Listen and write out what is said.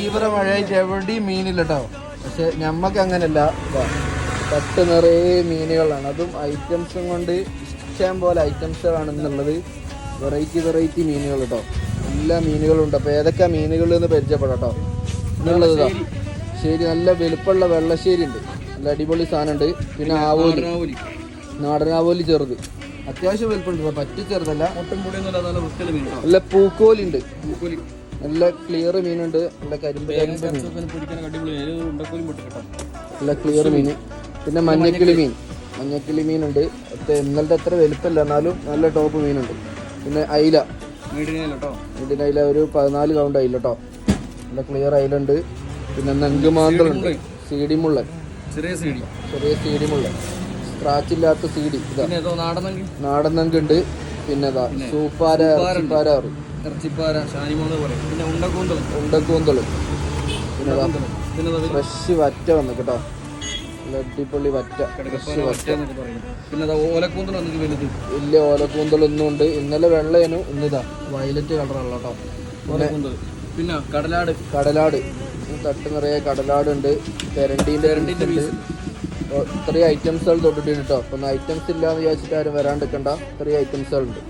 തീവ്ര മഴയായിട്ട് എവിടെയും മീനില്ല കേട്ടോ. പക്ഷെ ഞമ്മക്ക് അങ്ങനെയല്ല, തട്ട് നിറയെ മീനുകളാണ്. അതും ഐറ്റംസും കൊണ്ട് ഇഷ്ടം പോലെ ഐറ്റംസുകളാണ് എന്നുള്ളത്. വെറൈറ്റി മീനുകൾ കേട്ടോ. എല്ലാ മീനുകളും ഉണ്ട്. അപ്പോൾ ഏതൊക്കെ മീനുകൾ എന്ന് പരിചയപ്പെടാം കേട്ടോ. എന്നുള്ളത് ശരി, നല്ല വലുപ്പമുള്ള വെള്ളശ്ശേരി ഉണ്ട്, നല്ല അടിപൊളി സാധനം ഉണ്ട്. പിന്നെ ആവോലി, നാടനാവോലി ചെറുത്, അത്യാവശ്യം വലുപ്പമുണ്ട്, പറ്റി ചെറുതല്ല. നല്ല പൂക്കോലി ഉണ്ട്, നല്ല ക്ലിയർ മീനുണ്ട്, നല്ല കരിമ്പ് നല്ല ക്ലിയർ മീൻ. പിന്നെ മഞ്ഞക്കിളി മീനുണ്ട്. ഇന്നലത്തെ അത്ര വലുപ്പമില്ല, എന്നാലും നല്ല ടോപ്പ് മീനുണ്ട്. പിന്നെ അയില, മീഡിയൻ അയില ഒരു 14 കൗണ്ട് അയില കേട്ടോ, നല്ല ക്ലിയർ അയില ഉണ്ട്. പിന്നെ നങ്കുമാന്തളുണ്ട്, സീഡിമുള്ളൻ, ചെറിയ സീഡിമുള്ളൻ, സ്ക്രാച്ച് ഇല്ലാത്ത സീഡി, നാടൻ നങ്ക് ഉണ്ട്. പിന്നെ സൂപ്പാര, ഉണ്ടക്കൂന്തള്, പിന്നെ ഫ്രഷ് വറ്റ വന്നു കേട്ടോ, അടിപൊളി വറ്റ, ഫ്രഷ് വറ്റ. വലിയ ഓലക്കൂന്തളൊന്നും ഉണ്ട്. ഇന്നലെ വെള്ളേനു, ഇന്നിതാ വയലറ്റ് കളറുള്ള കേട്ടോ. പിന്നെ കടലാട് തട്ട് നിറയെ കടലാടുണ്ട്. തെരണ്ടീൻ്റെ ഇത്രയും ഐറ്റംസുകൾ തൊട്ടിട്ടുണ്ട് കേട്ടോ. അപ്പം ഐറ്റംസ് ഇല്ലാന്ന് വിചാരിച്ചിട്ട് ആരും വരാണ്ടിരിക്കണ്ട, ഇത്രയും ഐറ്റംസുകളുണ്ട്.